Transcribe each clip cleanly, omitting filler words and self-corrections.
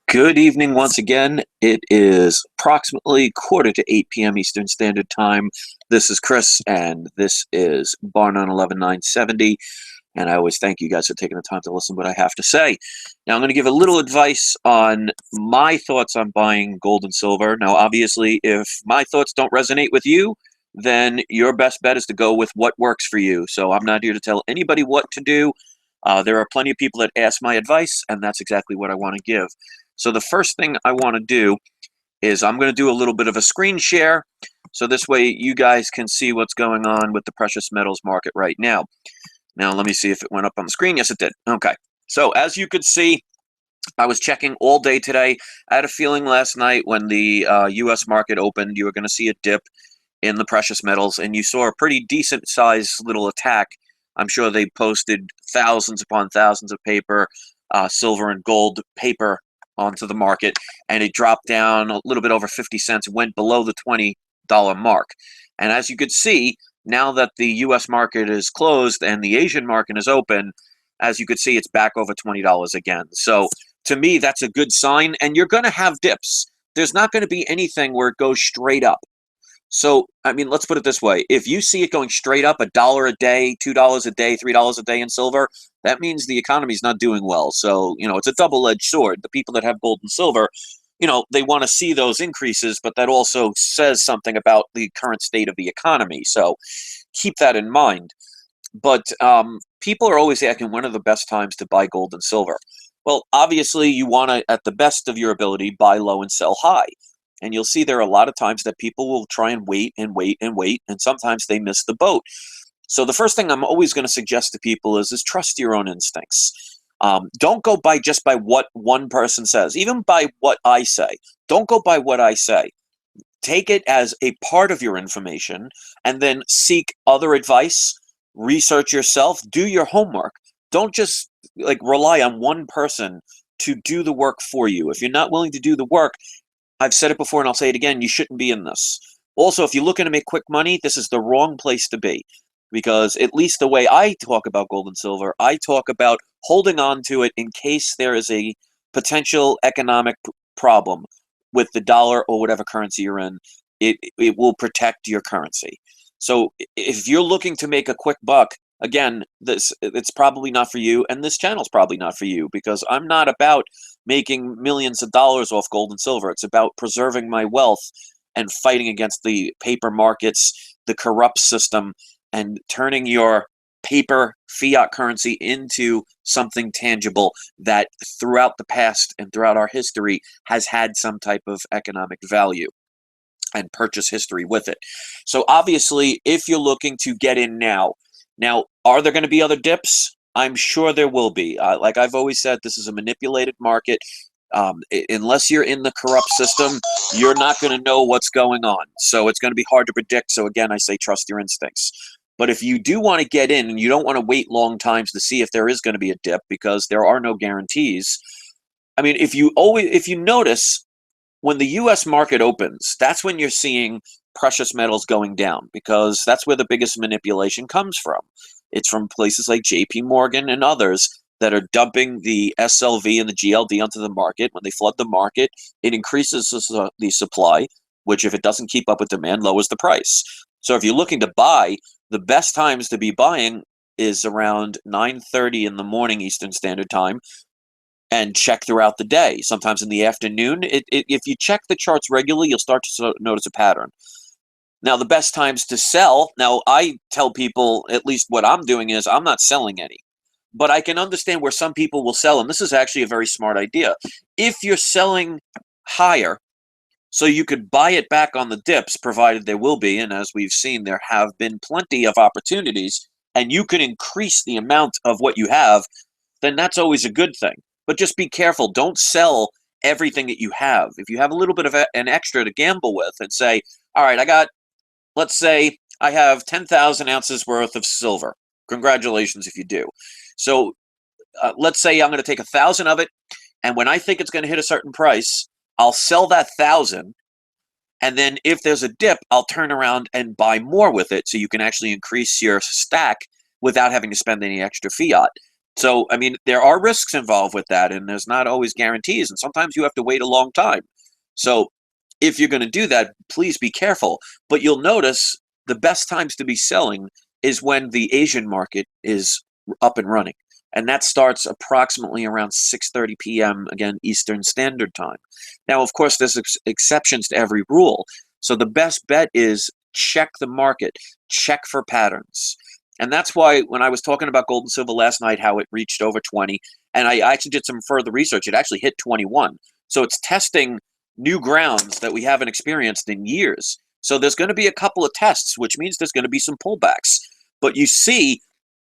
Good evening once again. It is approximately quarter to 8 p.m. Eastern Standard Time. This is Chris, and this is Bar 911-970. And I always thank you guys for taking the time to listen to what I have to say. Now, I'm going to give a little advice on my thoughts on buying gold and silver. Now, obviously, if my thoughts don't resonate with you, then your best bet is to go with what works for you. So I'm not here to tell anybody what to do. There are plenty of people that ask my advice, and that's exactly what I want to give. So the first thing I want to do is I'm going to do a little bit of a screen share. So this way you guys can see what's going on with the precious metals market right now. Now, let me see if it went up on the screen. Yes, it did. Okay. So as you could see, I was checking all day today. I had a feeling last night when the U.S. market opened, you were going to see a dip in the precious metals, and you saw a pretty decent sized little attack. I'm sure they posted thousands upon thousands of paper, silver and gold paper onto the market, and it dropped down a little bit over 50 cents, went below the $20 mark. And as you could see, now that the U.S. market is closed and the Asian market is open, as you could see, it's back over $20 again. So to me, that's a good sign, and you're going to have dips. There's not going to be anything where it goes straight up. So, I mean, let's put it this way. If you see it going straight up $1 a day, $2 a day, $3 a day in silver, that means the economy's not doing well. So, it's a double-edged sword. The people that have gold and silver, they want to see those increases, but that also says something about the current state of the economy. So keep that in mind. But people are always asking, when are the best times to buy gold and silver? Well, obviously, you want to, at the best of your ability, buy low and sell high. And you'll see there are a lot of times that people will try and wait and wait and wait, and sometimes they miss the boat. So the first thing I'm always going to suggest to people is trust your own instincts. Don't go by just by what one person says, even by what I say. Don't go by what I say. Take it as a part of your information, and then seek other advice, research yourself, do your homework. Don't just rely on one person to do the work for you. If you're not willing to do the work, I've said it before and I'll say it again, you shouldn't be in this. Also, if you're looking to make quick money, this is the wrong place to be. Because at least the way I talk about gold and silver, I talk about holding on to it in case there is a potential economic problem with the dollar or whatever currency you're in. It will protect your currency. So if you're looking to make a quick buck, again, it's probably not for you, and this channel's probably not for you, because I'm not about making millions of dollars off gold and silver. It's about preserving my wealth and fighting against the paper markets, the corrupt system, and turning your paper fiat currency into something tangible that throughout the past and throughout our history has had some type of economic value and purchase history with it. So obviously, if you're looking to get in now, are there going to be other dips? I'm sure there will be. Like I've always said, this is a manipulated market. Unless you're in the corrupt system, you're not going to know what's going on. So it's going to be hard to predict. So again, I say trust your instincts. But if you do want to get in and you don't want to wait long times to see if there is going to be a dip, because there are no guarantees. I mean, if you notice, when the U.S. market opens, that's when you're seeing precious metals going down, because that's where the biggest manipulation comes from. It's from places like JP Morgan and others that are dumping the SLV and the GLD onto the market. When they flood the market, it increases the supply, which if it doesn't keep up with demand, lowers the price. So if you're looking to buy, the best times to be buying is around 9:30 in the morning Eastern Standard Time, and check throughout the day. Sometimes in the afternoon. If you check the charts regularly, you'll start to notice a pattern. Now, the best times to sell, now I tell people, at least what I'm doing is I'm not selling any. But I can understand where some people will sell, and this is actually a very smart idea. If you're selling higher, so you could buy it back on the dips, provided there will be, and as we've seen, there have been plenty of opportunities, and you can increase the amount of what you have, then that's always a good thing. But just be careful. Don't sell everything that you have. If you have a little bit of an extra to gamble with and say, all right, let's say I have 10,000 ounces worth of silver. Congratulations if you do. So let's say I'm going to take 1,000 of it, and when I think it's going to hit a certain price, I'll sell that 1,000, and then if there's a dip, I'll turn around and buy more with it, so you can actually increase your stack without having to spend any extra fiat. So, I mean, there are risks involved with that, and there's not always guarantees, and sometimes you have to wait a long time. So, if you're going to do that, please be careful. But you'll notice the best times to be selling is when the Asian market is up and running. And that starts approximately around 6:30 p.m. again Eastern Standard Time. Now, of course, there's exceptions to every rule. So the best bet is check the market, check for patterns. And that's why when I was talking about gold and silver last night, how it reached over 20, and I actually did some further research, it actually hit 21. So it's testing new grounds that we haven't experienced in years. So there's going to be a couple of tests, which means there's going to be some pullbacks. But you see,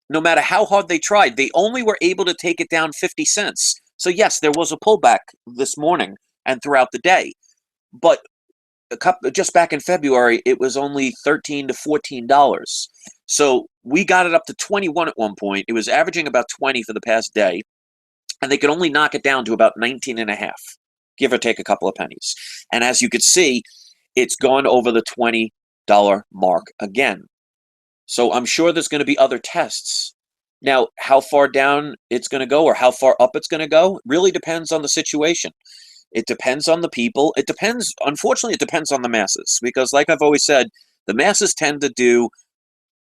no matter how hard they tried, they only were able to take it down 50 cents. So yes, there was a pullback this morning and throughout the day. But just back in February, it was only $13 to $14. So we got it up to 21 at one point. It was averaging about 20 for the past day, and they could only knock it down to about 19 and a half, give or take a couple of pennies. And as you could see, it's gone over the $20 mark again. So I'm sure there's going to be other tests. Now, how far down it's going to go or how far up it's going to go really depends on the situation. It depends on the people. It depends, unfortunately, it depends on the masses. Because like I've always said, the masses tend to do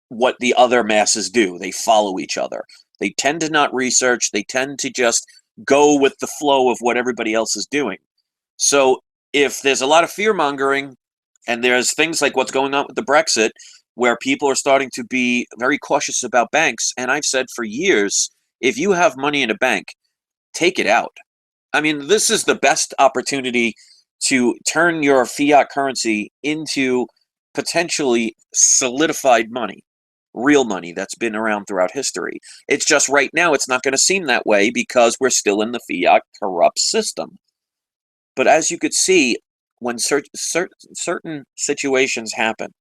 what the other masses do. They follow each other. They tend to not research. They tend to just go with the flow of what everybody else is doing. So if there's a lot of fear mongering and there's things like what's going on with the Brexit, where people are starting to be very cautious about banks, and I've said for years, if you have money in a bank, take it out. I mean, this is the best opportunity to turn your fiat currency into potentially solidified money, real money that's been around throughout history. It's just right now it's not going to seem that way because we're still in the fiat corrupt system. But as you could see, when certain situations happen,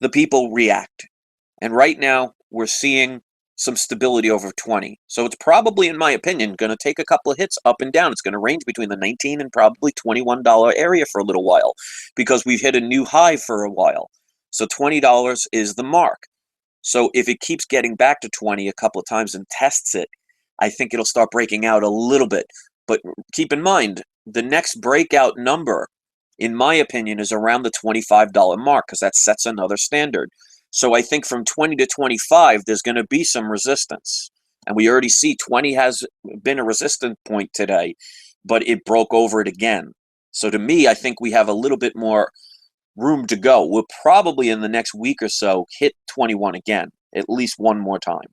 the people react. And right now, we're seeing some stability over 20. So it's probably, in my opinion, going to take a couple of hits up and down. It's going to range between the $19 and probably $21 area for a little while because we've hit a new high for a while. So $20 is the mark. So if it keeps getting back to 20 a couple of times and tests it, I think it'll start breaking out a little bit. But keep in mind, the next breakout number, in my opinion, is around the $25 mark because that sets another standard. So I think from 20 to 25, there's going to be some resistance. And we already see 20 has been a resistance point today, but it broke over it again. So to me, I think we have a little bit more room to go. We'll probably in the next week or so hit 21 again, at least one more time.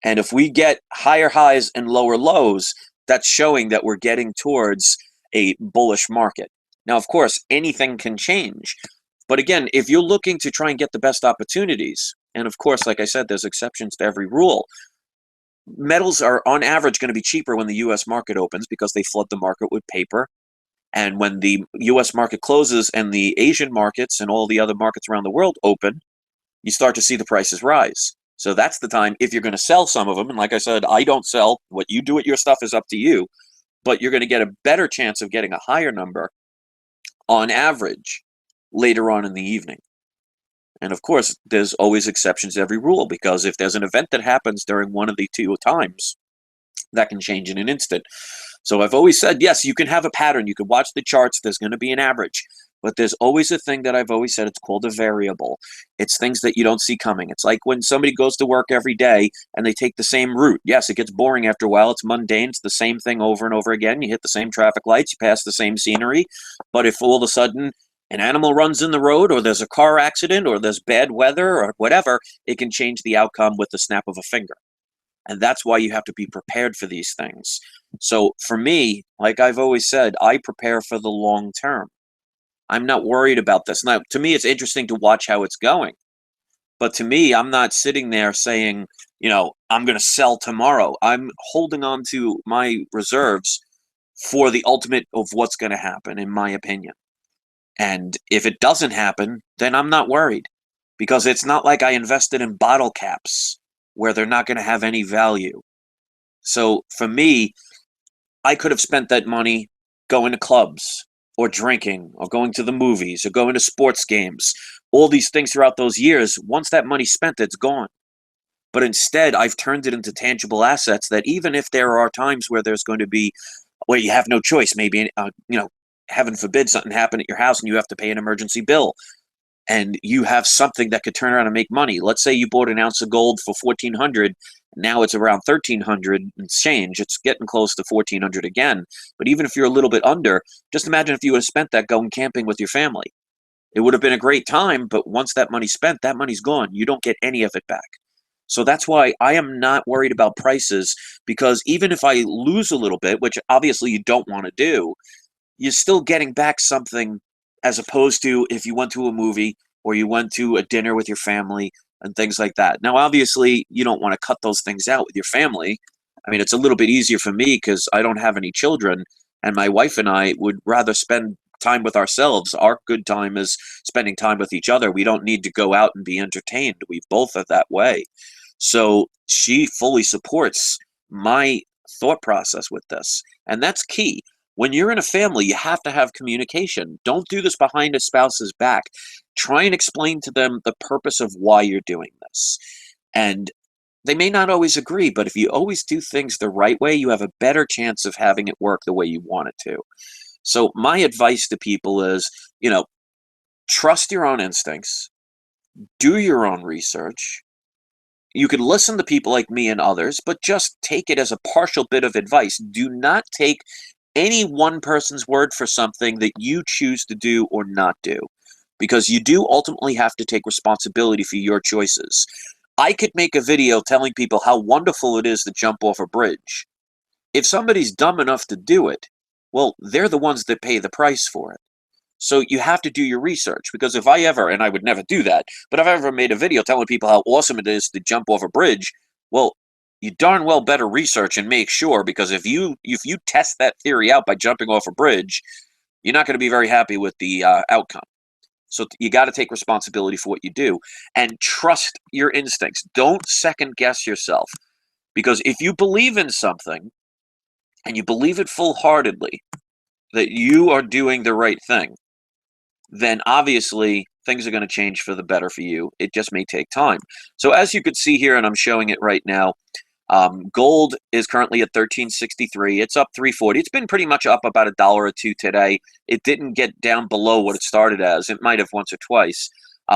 And if we get higher highs and lower lows, that's showing that we're getting towards a bullish market. Now, of course, anything can change. But again, if you're looking to try and get the best opportunities, and of course, like I said, there's exceptions to every rule, metals are on average going to be cheaper when the U.S. market opens because they flood the market with paper. And when the U.S. market closes and the Asian markets and all the other markets around the world open, you start to see the prices rise. So that's the time, if you're going to sell some of them, and like I said, I don't sell. What you do with your stuff is up to you. But you're going to get a better chance of getting a higher number on average later on in the evening. And of course, there's always exceptions to every rule because if there's an event that happens during one of the two times, that can change in an instant. So I've always said, yes, you can have a pattern. You can watch the charts. There's going to be an average. But there's always a thing that I've always said, it's called a variable. It's things that you don't see coming. It's like when somebody goes to work every day and they take the same route. Yes, it gets boring after a while. It's mundane. It's the same thing over and over again. You hit the same traffic lights. You pass the same scenery. But if all of a sudden an animal runs in the road or there's a car accident or there's bad weather or whatever, it can change the outcome with the snap of a finger. And that's why you have to be prepared for these things. So for me, like I've always said, I prepare for the long term. I'm not worried about this. Now, to me, it's interesting to watch how it's going. But to me, I'm not sitting there saying, I'm going to sell tomorrow. I'm holding on to my reserves for the ultimate of what's going to happen, in my opinion. And if it doesn't happen, then I'm not worried. Because it's not like I invested in bottle caps where they're not going to have any value. So for me, I could have spent that money going to clubs or drinking or going to the movies or going to sports games, all these things throughout those years. Once that money's spent, it's gone. But instead, I've turned it into tangible assets that even if there are times where there's going to be, where you have no choice, maybe, heaven forbid something happened at your house and you have to pay an emergency bill, and you have something that could turn around and make money. Let's say you bought an ounce of gold for 1,400. Now it's around 1,300 and change. It's getting close to 1,400 again. But even if you're a little bit under, just imagine if you would have spent that going camping with your family. It would have been a great time, but once that money's spent, that money's gone. You don't get any of it back. So that's why I am not worried about prices, because even if I lose a little bit, which obviously you don't want to do, you're still getting back something, as opposed to if you went to a movie or you went to a dinner with your family and things like that. Now, obviously, you don't want to cut those things out with your family. I mean, it's a little bit easier for me because I don't have any children, and my wife and I would rather spend time with ourselves. Our good time is spending time with each other. We don't need to go out and be entertained. We both are that way. So she fully supports my thought process with this. And that's key. When you're in a family, you have to have communication. Don't do this behind a spouse's back. Try and explain to them the purpose of why you're doing this. And they may not always agree, but if you always do things the right way, you have a better chance of having it work the way you want it to. So my advice to people is, trust your own instincts, do your own research. You can listen to people like me and others, but just take it as a partial bit of advice. Do not take any one person's word for something that you choose to do or not do, because you do ultimately have to take responsibility for your choices. I could make a video telling people how wonderful it is to jump off a bridge. If somebody's dumb enough to do it, well, they're the ones that pay the price for it. So you have to do your research, because if I ever, and I would never do that, but if I ever made a video telling people how awesome it is to jump off a bridge, well, you darn well better research and make sure, because if you test that theory out by jumping off a bridge, you're not going to be very happy with the outcome. So you got to take responsibility for what you do and trust your instincts. Don't second guess yourself, because if you believe in something and you believe it full-heartedly that you are doing the right thing, then obviously things are going to change for the better for you. It just may take time. So as you could see here, and I'm showing it right now, gold is currently at 1363. It's up 340. It's been pretty much up about $1 or $2 today. It didn't get down below what it started as. It might have once or twice.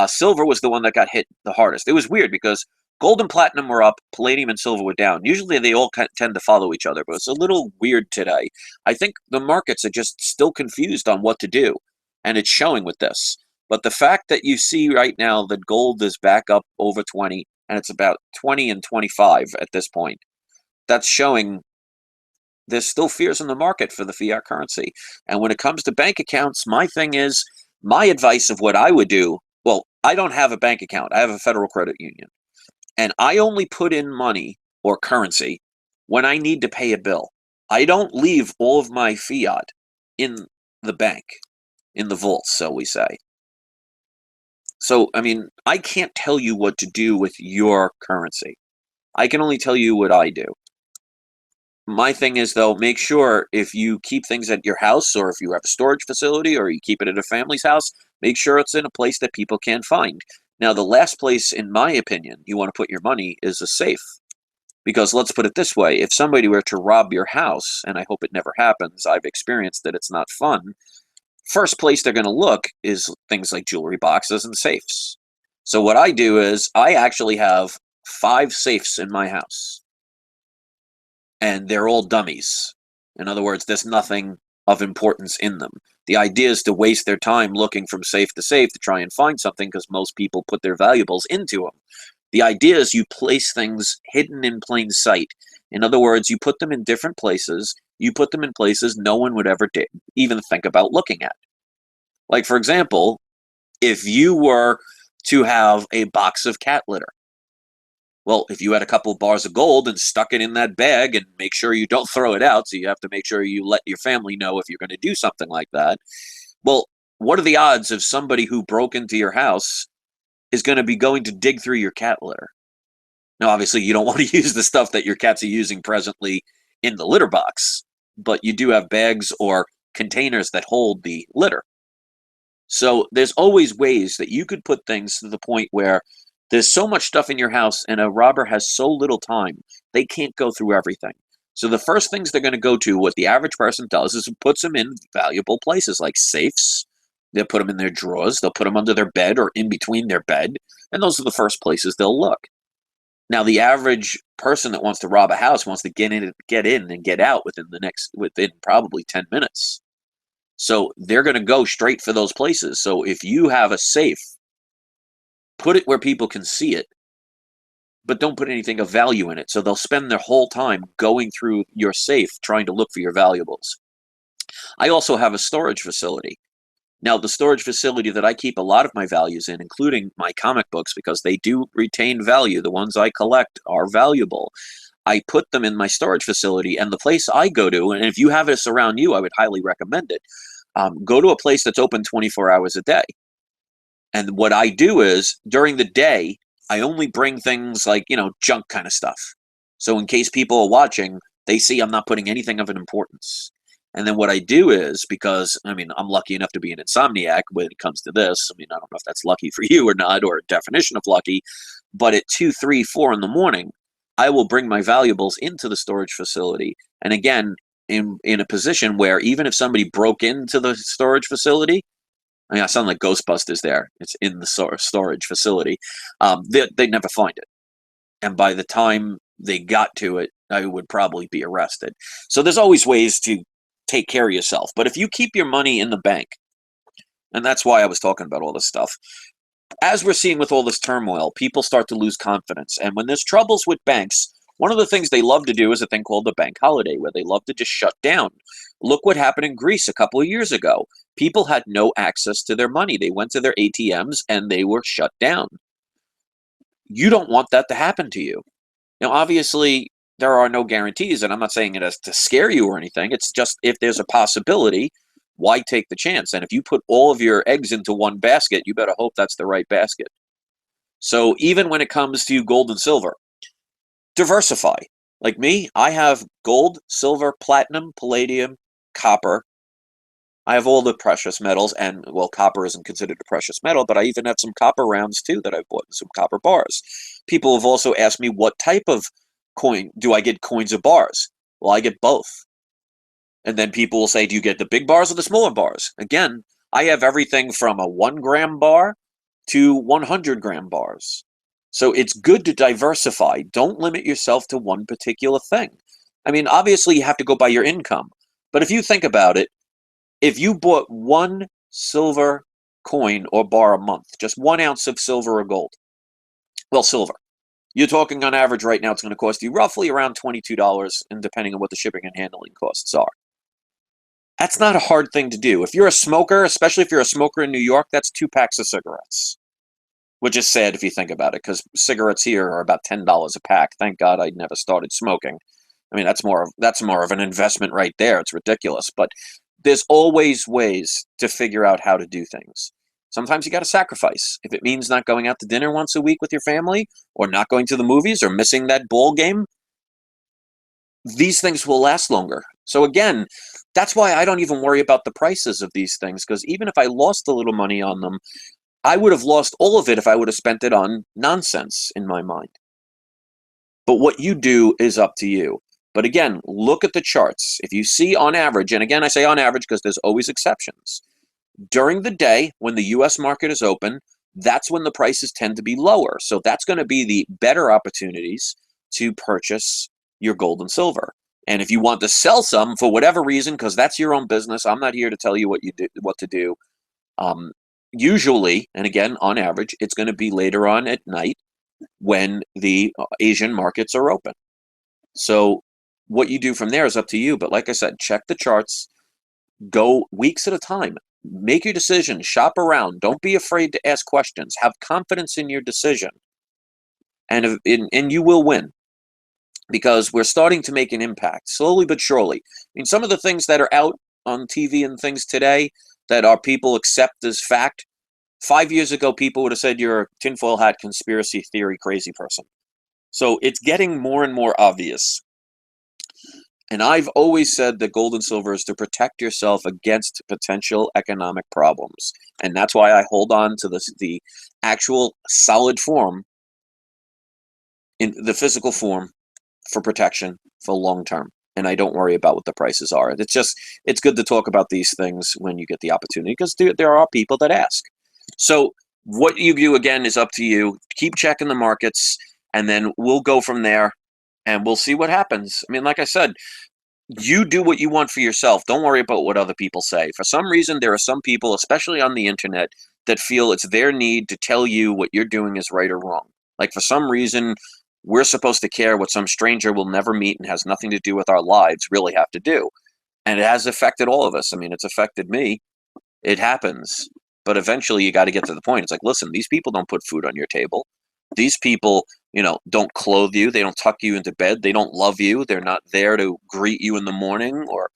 Silver was the one that got hit the hardest. It was weird because gold and platinum were up, palladium and silver were down. Usually they all tend to follow each other, but it's a little weird today. I think the markets are just still confused on what to do, and it's showing with this. But the fact that you see right now that gold is back up over 20, and it's about 20 and 25 at this point, that's showing there's still fears in the market for the fiat currency. And when it comes to bank accounts, my thing is, my advice of what I would do, well, I don't have a bank account. I have a federal credit union. And I only put in money or currency when I need to pay a bill. I don't leave all of my fiat in the bank, in the vault, so we say. So, I mean, I can't tell you what to do with your currency. I can only tell you what I do. My thing is, though, make sure if you keep things at your house, or if you have a storage facility, or you keep it at a family's house, make sure it's in a place that people can't find. Now, the last place, in my opinion, you want to put your money is a safe. Because let's put it this way, if somebody were to rob your house, and I hope it never happens, I've experienced that it's not fun, first place they're going to look is things like jewelry boxes and safes. So what I do is I actually have 5 safes in my house. And they're all dummies. In other words, there's nothing of importance in them. The idea is to waste their time looking from safe to safe to try and find something, because most people put their valuables into them. The idea is you place things hidden in plain sight. In other words, you put them in different places. You put them in places no one would ever even think about looking at. Like, for example, if you were to have a box of cat litter, well, if you had a couple of bars of gold and stuck it in that bag, and make sure you don't throw it out, so you have to make sure you let your family know if you're going to do something like that, well, what are the odds of somebody who broke into your house is going to be going to dig through your cat litter? Now, obviously, you don't want to use the stuff that your cats are using presently in the litter box, but you do have bags or containers that hold the litter. So there's always ways that you could put things to the point where There's so much stuff in your house, and a robber has so little time, they can't go through everything. So the first things they're going to go to, what the average person does, is it puts them in valuable places like safes. They'll put them in their drawers. They'll put them under their bed or in between their bed. And those are the first places they'll look. Now, the average person that wants to rob a house wants to get in and get out within probably 10 minutes. So they're going to go straight for those places. So if you have a safe, put it where people can see it, but don't put anything of value in it. So they'll spend their whole time going through your safe trying to look for your valuables. I also have a storage facility. Now, the storage facility that I keep a lot of my values in, including my comic books, because they do retain value, the ones I collect are valuable, I put them in my storage facility, and the place I go to, and if you have this around you, I would highly recommend it, go to a place that's open 24 hours a day. And what I do is, during the day, I only bring things like, junk kind of stuff. So in case people are watching, they see I'm not putting anything of an importance. And then what I do is, because, I'm lucky enough to be an insomniac when it comes to this. I don't know if that's lucky for you or not, or a definition of lucky, but at 2, 3, 4 in the morning, I will bring my valuables into the storage facility. And again, in a position where even if somebody broke into the storage facility, I sound like Ghostbusters there. It's in the storage facility. They'd never find it. And by the time they got to it, I would probably be arrested. So there's always ways to take care of yourself. But if you keep your money in the bank, and that's why I was talking about all this stuff, as we're seeing with all this turmoil, people start to lose confidence. And when there's troubles with banks, one of the things they love to do is a thing called the bank holiday, where they love to just shut down. Look what happened in Greece a couple of years ago. People had no access to their money. They went to their ATMs and they were shut down. You don't want that to happen to you. Now, obviously, there are no guarantees, and I'm not saying it as to scare you or anything. It's just, if there's a possibility, why take the chance? And if you put all of your eggs into one basket, you better hope that's the right basket. So even when it comes to gold and silver, diversify. Like me, I have gold, silver, platinum, palladium, copper. I have all the precious metals, and, well, copper isn't considered a precious metal, but I even have some copper rounds too that I've bought, some copper bars. People have also asked me, what type of coin do I get, coins or bars? Well, I get both. And then people will say, do you get the big bars or the smaller bars? Again, I have everything from a 1-gram bar to 100-gram bars. So it's good to diversify. Don't limit yourself to one particular thing. Obviously you have to go by your income. But if you think about it, if you bought one silver coin or bar a month, just 1 ounce of silver or gold, well, silver, you're talking on average right now, it's going to cost you roughly around $22, and depending on what the shipping and handling costs are. That's not a hard thing to do. If you're a smoker, especially if you're a smoker in New York, that's 2 packs of cigarettes. Which is sad if you think about it, because cigarettes here are about $10 a pack. Thank God I never started smoking. That's more of an investment right there. It's ridiculous. But there's always ways to figure out how to do things. Sometimes you got to sacrifice. If it means not going out to dinner once a week with your family, or not going to the movies, or missing that ball game, these things will last longer. So again, that's why I don't even worry about the prices of these things, because even if I lost a little money on them, I would have lost all of it if I would have spent it on nonsense in my mind. But what you do is up to you. But again, look at the charts. If you see on average, and again, I say on average because there's always exceptions, during the day when the US market is open, that's when the prices tend to be lower. So that's going to be the better opportunities to purchase your gold and silver. And if you want to sell some for whatever reason, because that's your own business, I'm not here to tell you what to do. Usually, and again, on average, it's going to be later on at night when the Asian markets are open. So what you do from there is up to you. But like I said, check the charts, go weeks at a time, make your decision, shop around. Don't be afraid to ask questions. Have confidence in your decision, and you will win, because we're starting to make an impact slowly but surely. Some of the things that are out on TV and things today that our people accept as fact, 5 years ago, people would have said you're a tinfoil hat conspiracy theory crazy person. So it's getting more and more obvious. And I've always said that gold and silver is to protect yourself against potential economic problems. And that's why I hold on to the actual solid form in the physical form for protection for long term. And I don't worry about what the prices are. It's good to talk about these things when you get the opportunity, because there are people that ask. So what you do, again, is up to you. Keep checking the markets, and then we'll go from there, and we'll see what happens. I mean, like I said, you do what you want for yourself. Don't worry about what other people say. For some reason, there are some people, especially on the internet, that feel it's their need to tell you what you're doing is right or wrong. Like, for some reason, we're supposed to care what some stranger we'll never meet and has nothing to do with our lives really have to do. And it has affected all of us. I mean, it's affected me. It happens. But eventually you got to get to the point. It's like, listen, these people don't put food on your table. These people, don't clothe you. They don't tuck you into bed. They don't love you. They're not there to greet you in the morning or,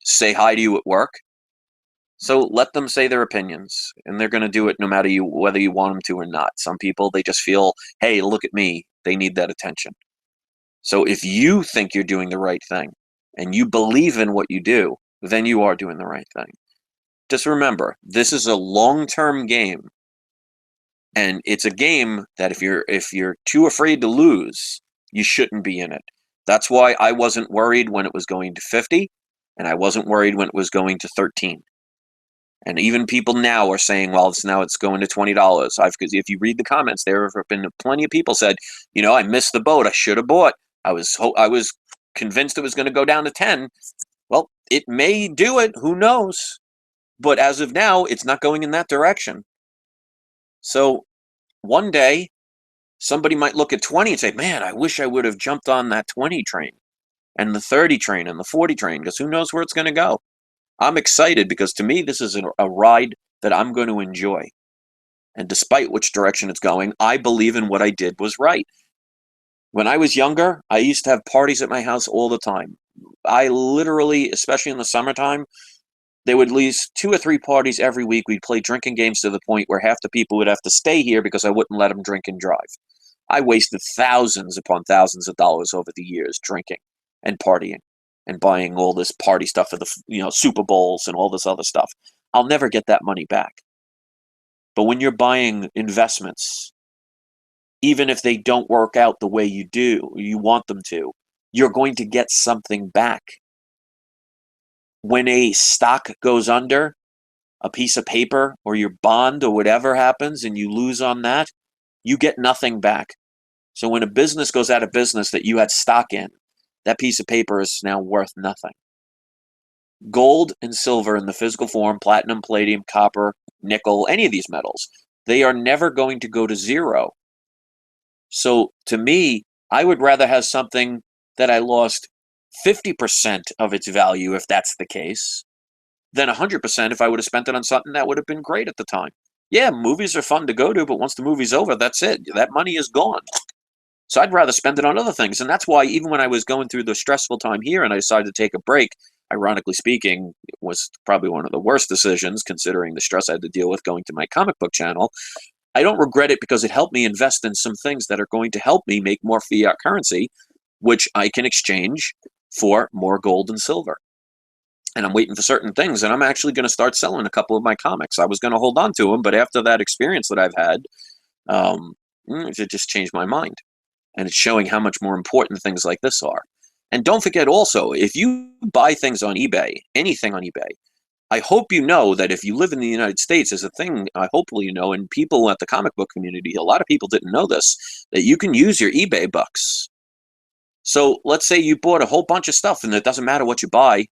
say hi to you at work. So let them say their opinions, and they're going to do it no matter whether you want them to or not. Some people, they just feel, hey, look at me. They need that attention. So if you think you're doing the right thing and you believe in what you do, then you are doing the right thing. Just remember, this is a long-term game, and it's a game that if you're too afraid to lose, you shouldn't be in it. That's why I wasn't worried when it was going to 50, and I wasn't worried when it was going to 13. And even people now are saying, well, it's going to $20. Because if you read the comments, there have been plenty of people said, I missed the boat. I should have bought. I was convinced it was going to go down to 10. Well, it may do it. Who knows? But as of now, it's not going in that direction. So one day, somebody might look at 20 and say, man, I wish I would have jumped on that 20 train and the 30 train and the 40 train, because who knows where it's going to go. I'm excited because to me, this is a ride that I'm going to enjoy. And despite which direction it's going, I believe in what I did was right. When I was younger, I used to have parties at my house all the time. I literally, especially in the summertime, there would at least 2 or 3 parties every week. We'd play drinking games to the point where half the people would have to stay here because I wouldn't let them drink and drive. I wasted thousands upon thousands of dollars over the years drinking and partying and buying all this party stuff for the Super Bowls and all this other stuff. I'll never get that money back. But when you're buying investments, even if they don't work out the way you want them to, you're going to get something back. When a stock goes under, a piece of paper or your bond or whatever happens and you lose on that, you get nothing back. So when a business goes out of business that you had stock in, that piece of paper is now worth nothing. Gold and silver in the physical form, platinum, palladium, copper, nickel, any of these metals, they are never going to go to zero. So to me, I would rather have something that I lost 50% of its value, if that's the case, than 100% if I would have spent it on something that would have been great at the time. Yeah, movies are fun to go to, but once the movie's over, that's it. That money is gone. So I'd rather spend it on other things. And that's why even when I was going through the stressful time here and I decided to take a break, ironically speaking, it was probably one of the worst decisions considering the stress I had to deal with going to my comic book channel. I don't regret it because it helped me invest in some things that are going to help me make more fiat currency, which I can exchange for more gold and silver. And I'm waiting for certain things, and I'm actually going to start selling a couple of my comics. I was going to hold on to them, but after that experience that I've had, it just changed my mind. And it's showing how much more important things like this are. And don't forget also, if you buy things on eBay, anything on eBay, I hope you know that if you live in the United States, there's a thing, hopefully you know, and people at the comic book community, a lot of people didn't know this, that you can use your eBay bucks. So let's say you bought a whole bunch of stuff, and it doesn't matter what you buy,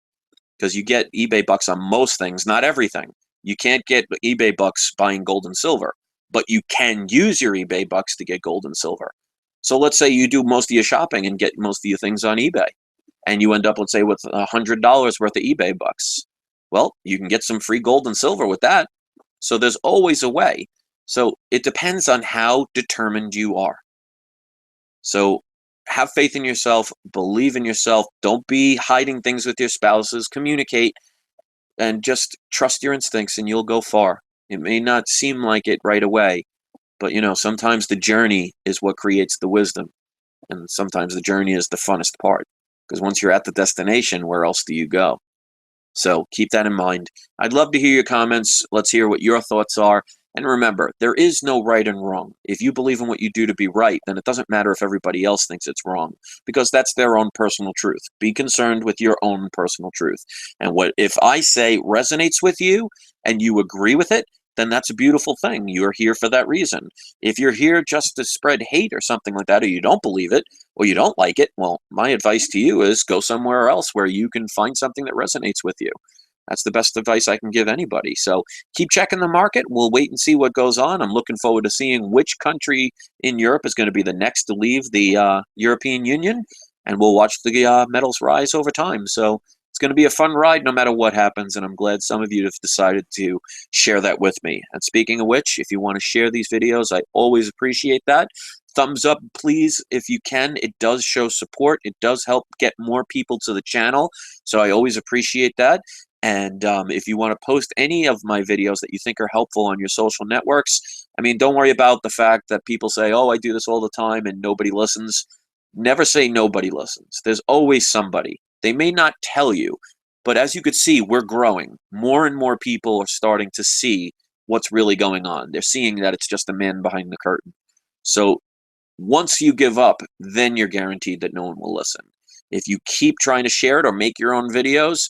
because you get eBay bucks on most things, not everything. You can't get eBay bucks buying gold and silver, but you can use your eBay bucks to get gold and silver. So let's say you do most of your shopping and get most of your things on eBay, and you end up, let's say, with $100 worth of eBay bucks. Well, you can get some free gold and silver with that. So there's always a way. So it depends on how determined you are. So have faith in yourself, believe in yourself. Don't be hiding things with your spouses. Communicate and just trust your instincts and you'll go far. It may not seem like it right away, but sometimes the journey is what creates the wisdom. And sometimes the journey is the funnest part, because once you're at the destination, where else do you go? So keep that in mind. I'd love to hear your comments. Let's hear what your thoughts are. And remember, there is no right and wrong. If you believe in what you do to be right, then it doesn't matter if everybody else thinks it's wrong, because that's their own personal truth. Be concerned with your own personal truth. And what if I say resonates with you and you agree with it, then that's a beautiful thing. You're here for that reason. If you're here just to spread hate or something like that, or you don't believe it, or you don't like it, well, my advice to you is go somewhere else where you can find something that resonates with you. That's the best advice I can give anybody. So keep checking the market. We'll wait and see what goes on. I'm looking forward to seeing which country in Europe is going to be the next to leave the European Union, and we'll watch the metals rise over time. So it's going to be a fun ride no matter what happens, and I'm glad some of you have decided to share that with me. And speaking of which, if you want to share these videos, I always appreciate that. Thumbs up, please, if you can. It does show support. It does help get more people to the channel, so I always appreciate that. And if you want to post any of my videos that you think are helpful on your social networks, I mean, don't worry about the fact that people say, oh, I do this all the time and nobody listens. Never say nobody listens. There's always somebody. They may not tell you, but as you could see, we're growing. More and more people are starting to see what's really going on. They're seeing that it's just a man behind the curtain. So once you give up, then you're guaranteed that no one will listen. If you keep trying to share it or make your own videos,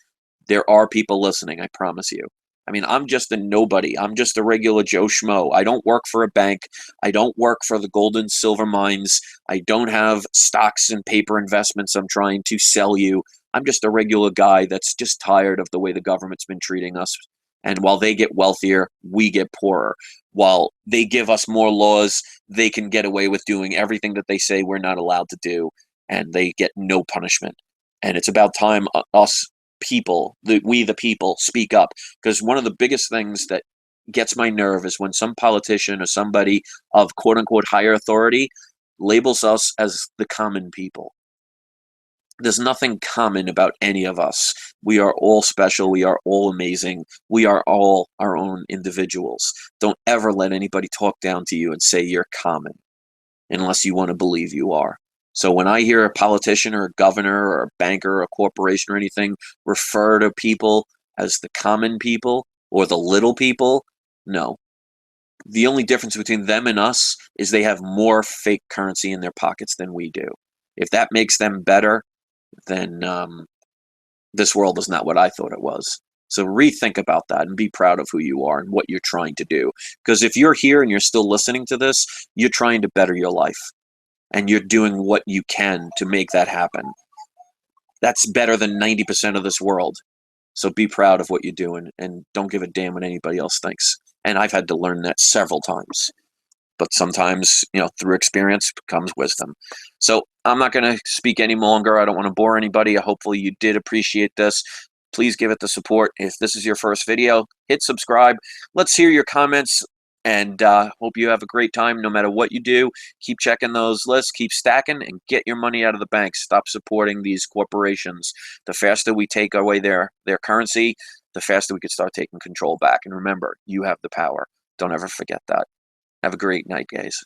there are people listening, I promise you. I mean, I'm just a nobody. I'm just a regular Joe Schmo. I don't work for a bank. I don't work for the gold and silver mines. I don't have stocks and paper investments I'm trying to sell you. I'm just a regular guy that's just tired of the way the government's been treating us. And while they get wealthier, we get poorer. While they give us more laws, they can get away with doing everything that they say we're not allowed to do, and they get no punishment. And it's about time us people, we the people, speak up, because one of the biggest things that gets my nerve is when some politician or somebody of quote-unquote higher authority labels us as the common people. There's nothing common about any of us. We are all special. We are all amazing. We are all our own individuals. Don't ever let anybody talk down to you and say you're common, unless you want to believe you are. So when I hear a politician or a governor or a banker or a corporation or anything refer to people as the common people or the little people, no. The only difference between them and us is they have more fake currency in their pockets than we do. If that makes them better, then this world is not what I thought it was. So rethink about that and be proud of who you are and what you're trying to do. Because if you're here and you're still listening to this, you're trying to better your life. And you're doing what you can to make that happen. That's better than 90% of this world. So be proud of what you're doing and don't give a damn what anybody else thinks. And I've had to learn that several times. But sometimes, through experience comes wisdom. So I'm not going to speak any longer. I don't want to bore anybody. Hopefully you did appreciate this. Please give it the support. If this is your first video, hit subscribe. Let's hear your comments. And hope you have a great time no matter what you do. Keep checking those lists, keep stacking, and get your money out of the bank. Stop supporting these corporations. The faster we take away their currency, the faster we can start taking control back. And remember, you have the power. Don't ever forget that. Have a great night, guys.